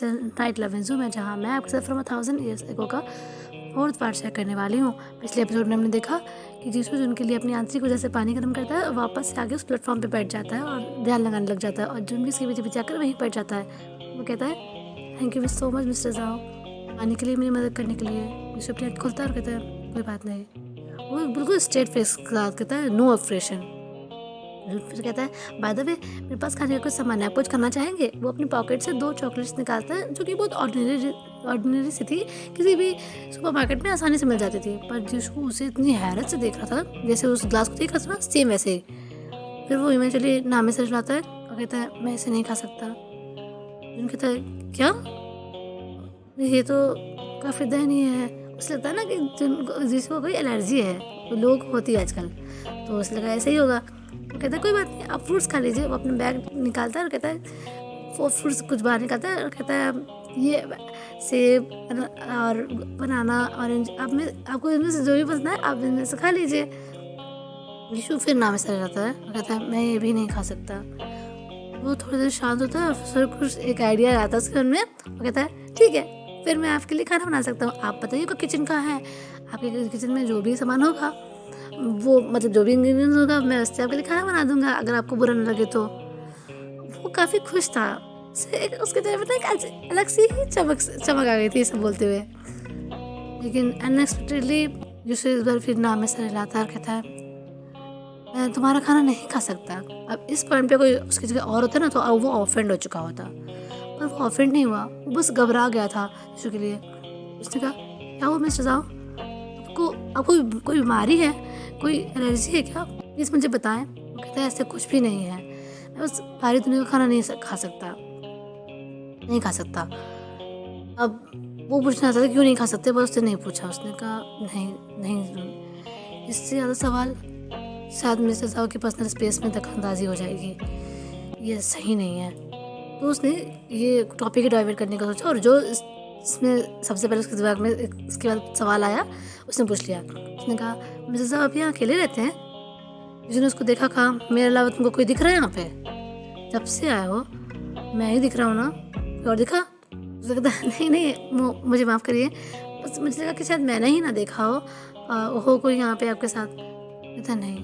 Night 11 zoom है, जहाँ मैं आपके साथ फ्रॉम 1000 ईयर्स एगो का 4th पार्ट शेयर करने वाली हूँ। पिछले एपिसोड में हमने देखा कि यीशु उनके लिए अपनी आंतरिक वजह से पानी गर्म करता है, वापस से आगे उस प्लेटफॉर्म पे बैठ जाता है और ध्यान लगाने लग जाता है, और जुन भी इसके पीछे आकर वहीं बैठ जाता है। वो कहता है, thank you so much mister जाओ, पानी के लिए मेरी मदद करने के लिए। यीशु अपनी आँख खोलता है और कहता है, कोई बात नहीं। वो बिल्कुल स्ट्रेट फेस के साथ कहता है, नो ऑपरेशन। फिर कहता है, बाय द वे मेरे पास खाने का कुछ सामान है, आप कुछ करना चाहेंगे? वो अपनी पॉकेट से 2 चॉकलेट्स निकालता है, जो कि बहुत ऑर्डिनरी सी थी, किसी भी सुपरमार्केट में आसानी से मिल जाती थी, पर जिसको उसे इतनी हैरत से देख रहा था, जैसे उस ग्लास को देख रहा था सेम वैसे ही। फिर वो इवेंचुअली नामे से लाता है और कहता है, मैं इसे नहीं खा सकता। जिन कहता है, क्या? ये तो काफ़ी दयनीय है। उसे लगता है ना कि जिसको कोई एलर्जी है, तो लोग होती है आजकल, तो उसे लगा ऐसे ही होगा। वो कहता है, कोई बात नहीं, आप फ्रूट्स खा लीजिए। वो अपना बैग निकालता है और कहता है, वो फ्रूट्स कुछ बाहर निकालता है और कहता है, ये सेब और बनाना, ऑरेंज, आपको इनमें से जो भी पसंद है आप इनमें से खा लीजिए। यीशु फिर नाम से रहता है और कहता है, मैं ये भी नहीं खा सकता। वो थोड़ी देर शांत होता है, फिर कुछ एक आइडिया आता है उसके मन में। वो कहता है, ठीक है, फिर मैं आपके लिए खाना बना सकता हूँ। आप बताइए को किचन कहाँ है? आपके किचन में जो भी सामान होगा, वो मतलब जो भी इंग्रेडिएंट्स होगा, मैं उससे आपके लिए खाना बना दूंगा, अगर आपको बुरा न लगे तो। वो काफ़ी खुश था। उसके चेहरे पर एक अलग सी ही चमक आ गई थी सब बोलते हुए। लेकिन अनएक्सपेक्टेडली यीशु इस बार फिर नाम में सर हिलाता है और कहता है, मैं तुम्हारा खाना नहीं खा सकता। अब इस पॉइंट पे कोई उसकी जगह और होता ना, तो अब वो ऑफेंड हो चुका होता, पर वो ऑफेंड नहीं हुआ, वो बस घबरा गया था यीशु के लिए। उसने कहा, क्या हुआ मिस्टर साहब? आपको कोई बीमारी है, कोई एलर्जी है क्या? प्लीज़ मुझे बताएं। वो कहता है, ऐसे कुछ भी नहीं है, मैं बस बाहरी दुनिया का खाना नहीं खा सकता। अब वो पूछना चाहता था क्यों नहीं खा सकते, पर उसने नहीं पूछा। उसने कहा, नहीं। इससे ज़्यादा सवाल शायद मिस्टर साहब की पर्सनल स्पेस में दखलंदाजी हो जाएगी, ये सही नहीं है। तो उसने ये टॉपिक डाइवर्ट करने का सोचा, और जो इसमें सबसे पहले उसके दिमाग में इसके बाद सवाल आया, उसने पूछ लिया। उसने कहा, मिस्टर साहब आप यहाँ अकेले रहते हैं? जिसने उसको देखा, कहा, मेरे अलावा तुमको कोई दिख रहा है यहाँ पे? जब से आए हो मैं ही दिख रहा हूँ ना, और दिखा? उसने कहा, नहीं, मुझे माफ़ करिए, बस मुझे लगा कि शायद मैंने ही ना देखा हो कोई यहाँ पे आपके साथ। कहता, नहीं,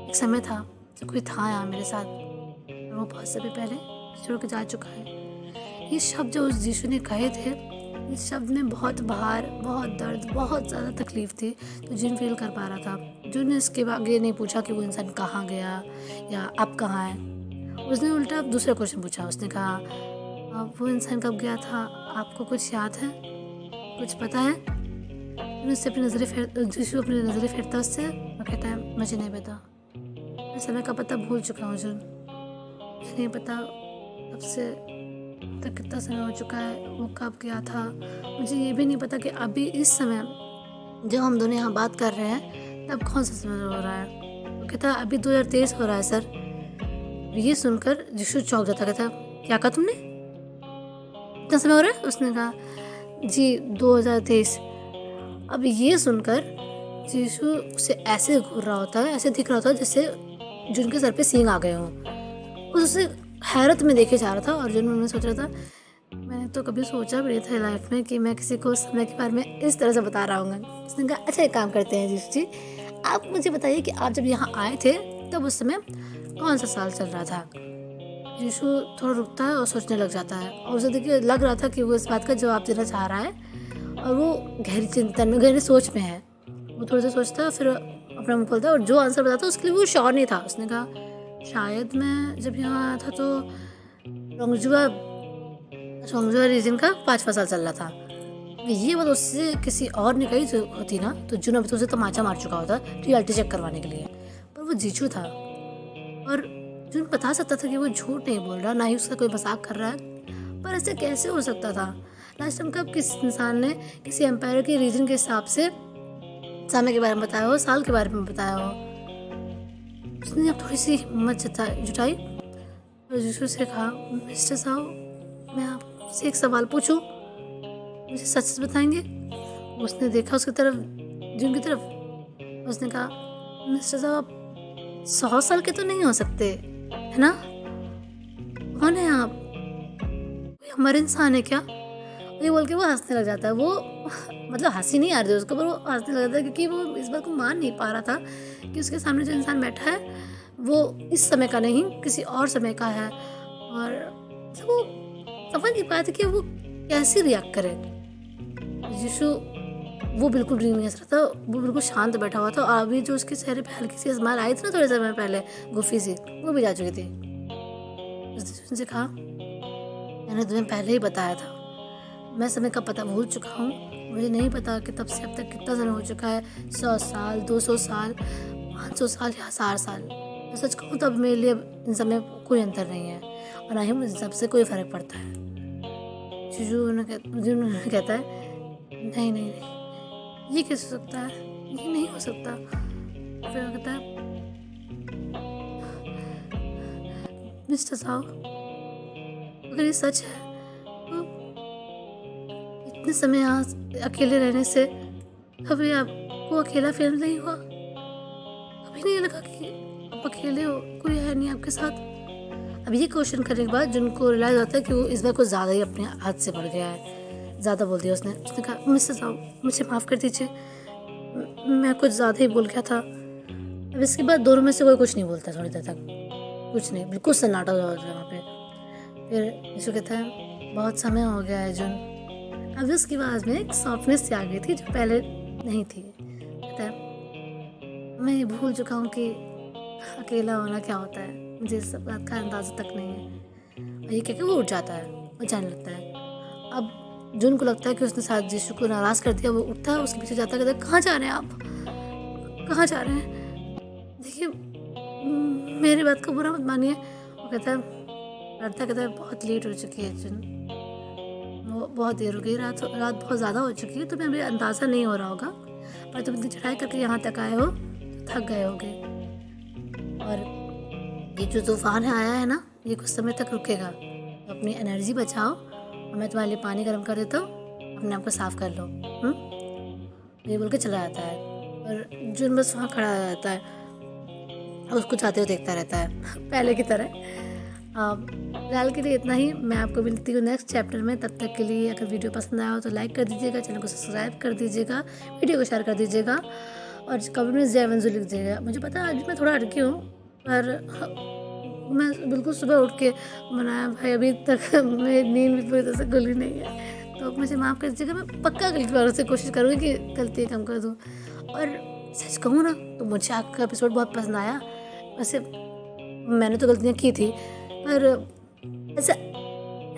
एक समय था जब कोई था यहाँ मेरे साथ, और वो बहुत समय पहले छोड़ के जा चुका है। ये शब्द जो यीशु ने कहे थे, इस शब्द में बहुत भार, बहुत दर्द, बहुत ज़्यादा तकलीफ थी, तो जिन फील कर पा रहा था। जिन ने इसके आगे नहीं पूछा कि वो इंसान कहाँ गया या अब कहाँ है, उसने उल्टा दूसरा क्वेश्चन पूछा। उसने कहा, वो इंसान कब गया था, आपको कुछ याद है, कुछ पता है? उससे अपनी नज़रें फेरता उससे और कहता है, मुझे नहीं पता, मैं समय का पता भूल चुका हूँ जुन, मुझे नहीं पता अब से तक कितना समय हो चुका है, वो कब गया था। मुझे ये भी नहीं पता कि अभी इस समय जब हम दोनों यहाँ बात कर रहे हैं तब कौन सा समय हो रहा है। वो कहता, अभी 2023 हो रहा है सर। ये सुनकर यीशु चौंक जाता, कहता, क्या कहा तुमने, कितना समय हो रहा है? उसने कहा, जी 2023। अब ये सुनकर यीशु उसे ऐसे घूर रहा होता है, ऐसे दिख रहा होता है जैसे जिनके सर पे सींग आ गए हों। उसे हैरत में देखे जा रहा था, और जिन में सोच रहा था, मैंने तो कभी सोचा भी नहीं था लाइफ में कि मैं किसी को समय के बारे में इस तरह से बता रहा हूँ। उसने कहा, अच्छा एक काम करते हैं यीशु जी, आप मुझे बताइए कि आप जब यहाँ आए थे तब उस समय कौन सा साल चल रहा था? यीशु थोड़ा रुकता है और सोचने लग जाता है, और उसे देखिए लग रहा था कि वो इस बात का जवाब देना चाह रहा है, और वो गहरी चिंतन में, गहरी सोच में है। वो थोड़ा सा सोचता है, फिर अपना मुँह खोलता है, और जो आंसर बताता है उसके लिए वो श्योर नहीं था। उसने कहा, शायद मैं जब यहाँ आया था तो रोंगजुआ रीजन का 5वां साल चल रहा था। ये बात उससे किसी और ने कही होती ना, तो जुन अभी तो उसे तमाचा मार चुका होता रियलिटी चेक करवाने के लिए, पर वो जीशु था, और जुन बता सकता था कि वो झूठ नहीं बोल रहा, ना ही उसका कोई मजाक कर रहा है। पर ऐसे कैसे हो सकता था? लास्ट टाइम कब किस इंसान ने किसी एम्पायर के रीजन के हिसाब से समय के बारे में बताया हो, साल के बारे में बताया हो? उसने अब थोड़ी सी हिम्मत जुटाई और यीशु से कहा, मिस्टर साहब, मैं आपसे एक सवाल पूछूं, मुझे सच सच बताएंगे? उसने देखा उसकी तरफ, जिन की तरफ। उसने कहा, मिस्टर साहब, आप 100 साल के तो नहीं हो सकते, है ना? कौन है आप? कोई मर इंसान है क्या, ये बोल के वो हंसने लग जाता है। वो मतलब हंसी नहीं आ रही थी उसको, पर वो हंसने लग जाता है क्योंकि वो इस बात को मान नहीं पा रहा था कि उसके सामने जो इंसान बैठा है वो इस समय का नहीं किसी और समय का है। और मतलब वो समझ नहीं पाया था कि वो कैसे रिएक्ट करे। यीशु वो बिल्कुल भी नहीं हंस रहा था, वो बिल्कुल शांत बैठा हुआ था। अभी जो उसके चेहरे पे हल्की सी स्माइल आई थी ना थोड़े समय पहले, गुफी सी, वो भी जा चुकी थी। उसने उनसे कहा, मैंने तुम्हें पहले ही बताया था, मैं समय का पता भूल चुका हूँ। मुझे नहीं पता कि तब से अब तक कितना समय हो चुका है, 100 साल, 200 साल, 500 साल या 1000 साल। मैं सच कहूँ तो अब मेरे लिए इन सब में कोई अंतर नहीं है और ना ही मुझे सबसे कोई फ़र्क पड़ता है। मुझे उन्होंने कहता है, नहीं नहीं नहीं, ये कैसे हो सकता है, ये नहीं हो सकता। फिर वो कहता है, मिस्टर साहु, अगर ये सच है तो इतने समय यहाँ अकेले रहने से कभी आपको अकेला फील नहीं हुआ? कभी नहीं लगा कि आप अकेले हो, कोई है नहीं आपके साथ? अब ये क्वेश्चन करने के बाद जिनको रियलाइज होता है कि वो इस बार कुछ ज़्यादा ही अपने हाथ से बढ़ गया है, ज़्यादा बोल दिया उसने कहा, मिस्टर साहब मुझे माफ़ कर दीजिए, मैं कुछ ज़्यादा ही बोल गया था। अब इसके बाद दोनों में से कोई कुछ नहीं बोलता थोड़ी देर तक, कुछ नहीं, बिल्कुल सन्नाटा हो जाता है वहाँ पे। फिर यीशु कहता है, बहुत समय हो गया है अर्जुन। अब उसकी आवाज़ में एक सॉफ्टनेस सी आ गई थी जो पहले नहीं थी। कहता है, मैं ये भूल चुका हूँ कि अकेला होना क्या होता है, मुझे इस सब बात का अंदाज़ा तक नहीं है। और ये कहकर वो उठ जाता है और जाने लगता है। अब जून को लगता है कि उसने शायद यीशु को नाराज़ कर दिया। वो उठता है, उसके पीछे जाता है, कहता है, कहाँ जा रहे हैं आप, कहाँ जा रहे हैं? देखिए मेरी बात का बुरा मत मानिए। वो कहता है, लड़ता कहता है, बहुत लेट हो चुकी है अर्जुन, वो बहुत देर हो गई, रात बहुत ज़्यादा हो चुकी है, तुम्हें अभी अंदाज़ा नहीं हो रहा होगा, पर तुम इतनी चढ़ाई करके यहाँ तक आए हो तो थक गए होगे। और ये जो तूफान है आया है ना, ये कुछ समय तक रुकेगा, तो अपनी एनर्जी बचाओ और मैं तुम्हारे लिए पानी गर्म कर देता हूँ, अपने आप को साफ़ कर लो। ये बोल के चला जाता है और जुन बस वहाँ खड़ा रहता है और उसको जाते हुए देखता रहता है पहले की तरह। फिलहाल के लिए इतना ही, मैं आपको मिलती हूँ नेक्स्ट चैप्टर में। तब तक के लिए अगर वीडियो पसंद आया हो तो लाइक कर दीजिएगा, चैनल को सब्सक्राइब कर दीजिएगा, वीडियो को शेयर कर दीजिएगा और कमेंट में जय मंजू लिख दीजिएगा। मुझे पता है आज मैं थोड़ा अटकी हूँ, पर मैं बिल्कुल सुबह उठ के बनाया भाई, अभी तक मेरी नींद भी पूरी तरह से खुली नहीं है, तो मुझे माफ़ कर दीजिएगा। मैं पक्का अगली बार से कोशिश करूँगी कि गलती कम कर दूँ। और सच कहूँ ना तो मुझे आपका एपिसोड बहुत पसंद आया। वैसे मैंने तो गलतियाँ की थी, पर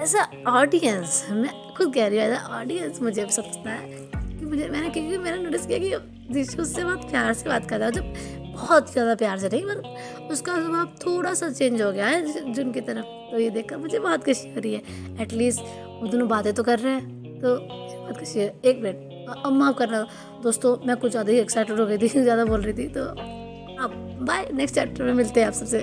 ऐसा ऑडियंस, मैं खुद कह रही हूँ, ऐसा ऑडियंस मुझे अब समझता है कि क्योंकि मैंने नोटिस किया कि यीशु उससे बहुत प्यार से बात कर रहा है, जब बहुत ज़्यादा प्यार से नहीं, पर उसका स्वभाव थोड़ा सा चेंज हो गया है जुन की तरफ। तो ये देखकर मुझे बहुत खुशी हो रही है, एटलीस्ट वो दोनों बातें तो कर रहे हैं, तो बहुत खुशी है। एक मिनट, अब माफ़ करना दोस्तों, मैं कुछ ज़्यादा ही एक्साइटेड हो गई थी, ज़्यादा बोल रही थी। तो अब बाय, नेक्स्ट चैप्टर में मिलते हैं आप सबसे।